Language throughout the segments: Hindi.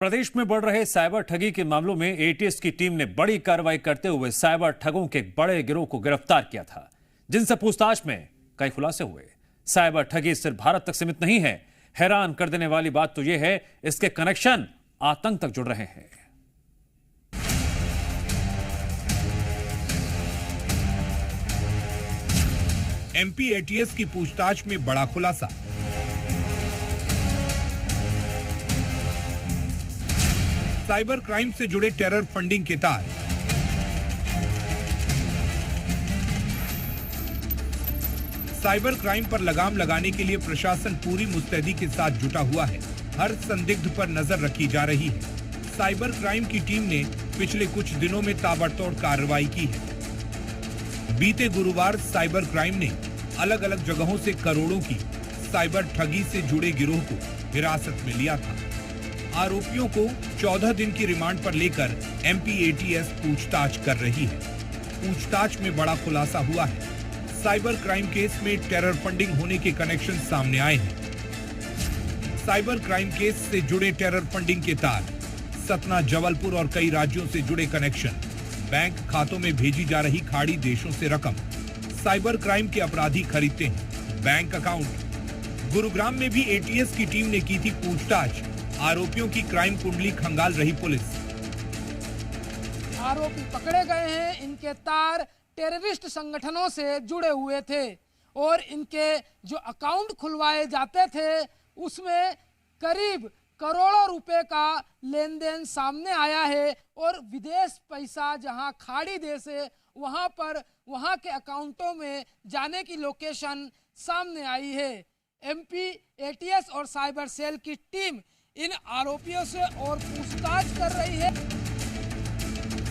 प्रदेश में बढ़ रहे साइबर ठगी के मामलों में एटीएस की टीम ने बड़ी कार्रवाई करते हुए साइबर ठगों के एक बड़े गिरोह को गिरफ्तार किया था, जिनसे पूछताछ में कई खुलासे हुए। साइबर ठगी सिर्फ भारत तक सीमित नहीं है। हैरान कर देने वाली बात तो यह है, इसके कनेक्शन आतंक तक जुड़ रहे हैं। एमपी एटीएस की पूछताछ में बड़ा खुलासा। साइबर क्राइम से जुड़े टेरर फंडिंग के तार। साइबर क्राइम पर लगाम लगाने के लिए प्रशासन पूरी मुस्तैदी के साथ जुटा हुआ है। हर संदिग्ध पर नजर रखी जा रही है। साइबर क्राइम की टीम ने पिछले कुछ दिनों में ताबड़तोड़ कार्रवाई की है। बीते गुरुवार साइबर क्राइम ने अलग अलग जगहों से करोड़ों की साइबर ठगी से जुड़े गिरोह को हिरासत में लिया था। आरोपियों को 14 दिन की रिमांड पर लेकर एमपी एटीएस पूछताछ कर रही है। पूछताछ में बड़ा खुलासा हुआ है। साइबर क्राइम केस में टेरर फंडिंग होने के कनेक्शन सामने आए हैं। साइबर क्राइम केस से जुड़े टेरर फंडिंग के तार, सतना, जबलपुर और कई राज्यों से जुड़े कनेक्शन, बैंक खातों में भेजी जा रही खाड़ी देशों से रकम। साइबर क्राइम के अपराधी खरीदते हैं बैंक अकाउंट। गुरुग्राम में भी एटीएस की टीम ने की थी पूछताछ। आरोपियों की क्राइम कुंडली खंगाल रही पुलिस। आरोपी पकड़े गए हैं। इनके तार टेररिस्ट संगठनों से जुड़े हुए थे और इनके जो अकाउंट खुलवाए जाते थे उसमें करीब करोड़ों रुपए का लेन देन सामने आया है और विदेश पैसा जहां खाड़ी देश है वहां के अकाउंटों में जाने की लोकेशन सामने आई है। एमपी एटीएस और साइबर सेल की टीम इन आरोपियों से और पूछताछ कर रही है।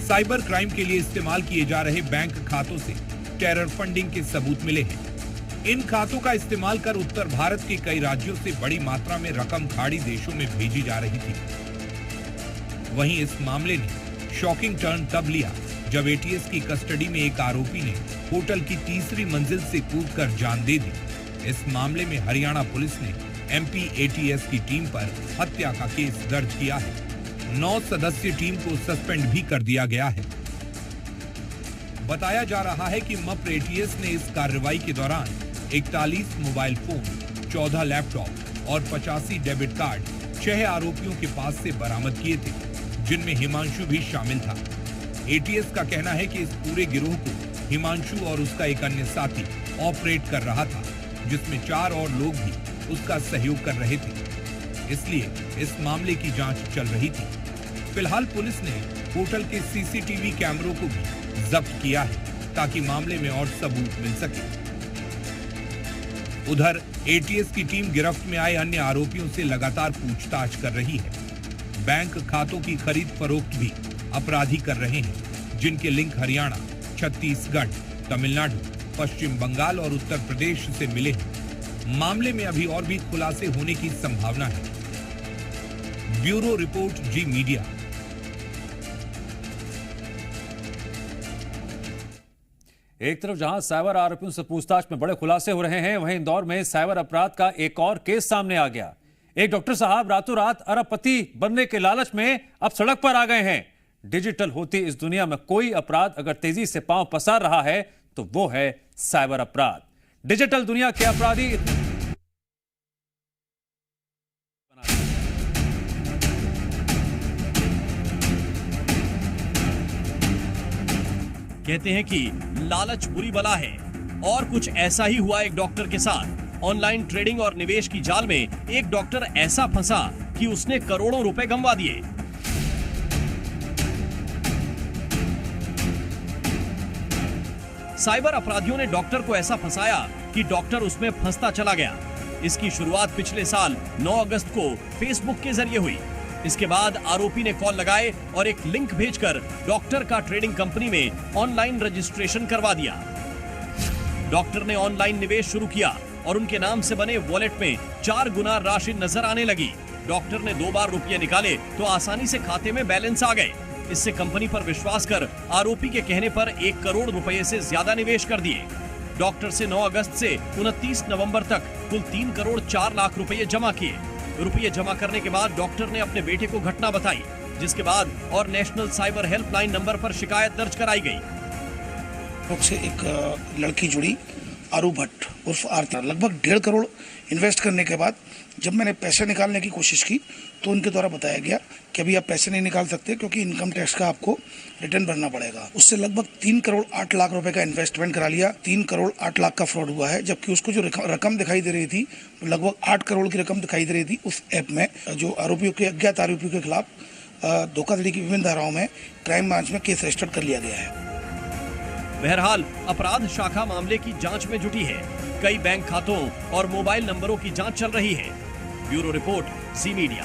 साइबर क्राइम के लिए इस्तेमाल किए जा रहे बैंक खातों से टेरर फंडिंग के सबूत मिले हैं। इन खातों का इस्तेमाल कर उत्तर भारत के कई राज्यों से बड़ी मात्रा में रकम खाड़ी देशों में भेजी जा रही थी। वहीं इस मामले ने शॉकिंग टर्न तब लिया जब एटीएस की कस्टडी में एक आरोपी ने होटल की तीसरी मंजिल से कूदकर जान दे दी। इस मामले में हरियाणा पुलिस ने एमपी एटीएस की टीम पर हत्या का केस दर्ज किया है। 9 सदस्यीय टीम को सस्पेंड भी कर दिया गया है। बताया जा रहा है कि मप्र एटीएस ने इस कार्रवाई के दौरान 41 मोबाइल फोन, 14 लैपटॉप और 85 डेबिट कार्ड 6 आरोपियों के पास से बरामद किए थे, जिनमें हिमांशु भी शामिल था। एटीएस का कहना है कि इस पूरे गिरोह को हिमांशु और उसका एक अन्य साथी ऑपरेट कर रहा था, जिसमें 4 और लोग भी उसका सहयोग कर रहे थे। इसलिए इस मामले की जांच चल रही थी। फिलहाल पुलिस ने होटल के सीसीटीवी कैमरों को भी जब्त किया है ताकि मामले में और सबूत मिल सके। उधर एटीएस की टीम गिरफ्त में आए अन्य आरोपियों से लगातार पूछताछ कर रही है। बैंक खातों की खरीद फरोख्त भी अपराधी कर रहे हैं, जिनके लिंक हरियाणा, छत्तीसगढ़, तमिलनाडु, पश्चिम बंगाल और उत्तर प्रदेश से मिले हैं। मामले में अभी और भी खुलासे होने की संभावना है। ब्यूरो रिपोर्ट, जी मीडिया। एक तरफ जहां साइबर आरोपियों से पूछताछ में बड़े खुलासे हो रहे हैं, वहीं इंदौर में साइबर अपराध का एक और केस सामने आ गया। एक डॉक्टर साहब रातों रात अरबपति बनने के लालच में अब सड़क पर आ गए हैं। डिजिटल होती इस दुनिया में कोई अपराध अगर तेजी से पांव पसार रहा है तो वो है साइबर अपराध। डिजिटल दुनिया के अपराधी कहते हैं कि लालच बुरी बला है और कुछ ऐसा ही हुआ एक डॉक्टर के साथ। ऑनलाइन ट्रेडिंग और निवेश की जाल में एक डॉक्टर ऐसा फंसा कि उसने करोड़ों रुपए गंवा दिए। साइबर अपराधियों ने डॉक्टर को ऐसा फंसाया कि डॉक्टर उसमें फंसता चला गया। इसकी शुरुआत पिछले साल 9 अगस्त को फेसबुक के जरिए हुई। इसके बाद आरोपी ने कॉल लगाए और एक लिंक भेजकर डॉक्टर का ट्रेडिंग कंपनी में ऑनलाइन रजिस्ट्रेशन करवा दिया। डॉक्टर ने ऑनलाइन निवेश शुरू किया और उनके नाम से बने वॉलेट में 4 गुना राशि नजर आने लगी। डॉक्टर ने 2 बार रुपये निकाले तो आसानी से खाते में बैलेंस आ गए। इससे कंपनी पर विश्वास कर आरोपी के कहने पर 1 करोड़ रुपए से ज्यादा निवेश कर दिए। डॉक्टर से 9 अगस्त से 29 नवंबर तक कुल 3 करोड़ 4 लाख रुपए जमा किए। रुपये जमा करने के बाद डॉक्टर ने अपने बेटे को घटना बताई, जिसके बाद और नेशनल साइबर हेल्पलाइन नंबर पर शिकायत दर्ज कराई गई। से एक लड़की जुड़ी आरू भट्ट उर्फ आरती, लगभग 1.5 करोड़ इन्वेस्ट करने के बाद जब मैंने पैसे निकालने की कोशिश की तो उनके द्वारा बताया गया कि अभी आप पैसे नहीं निकाल सकते क्योंकि इनकम टैक्स का आपको रिटर्न भरना पड़ेगा। उससे लगभग 3 करोड़ 8 लाख रुपए का इन्वेस्टमेंट करा लिया। 3 करोड़ 8 लाख का फ्रॉड हुआ है, जबकि उसको जो रकम दिखाई दे रही थी लगभग 8 करोड़ की रकम दिखाई दे रही थी। उस ऐप में जो आरोपियों के अज्ञात आरोपियों के खिलाफ धोखाधड़ी की विभिन्न धाराओं में क्राइम ब्रांच में केस रजिस्टर कर लिया गया है। बहरहाल अपराध शाखा मामले की जांच में जुटी है। कई बैंक खातों और मोबाइल नंबरों की जांच चल रही है। Bureau report, C media.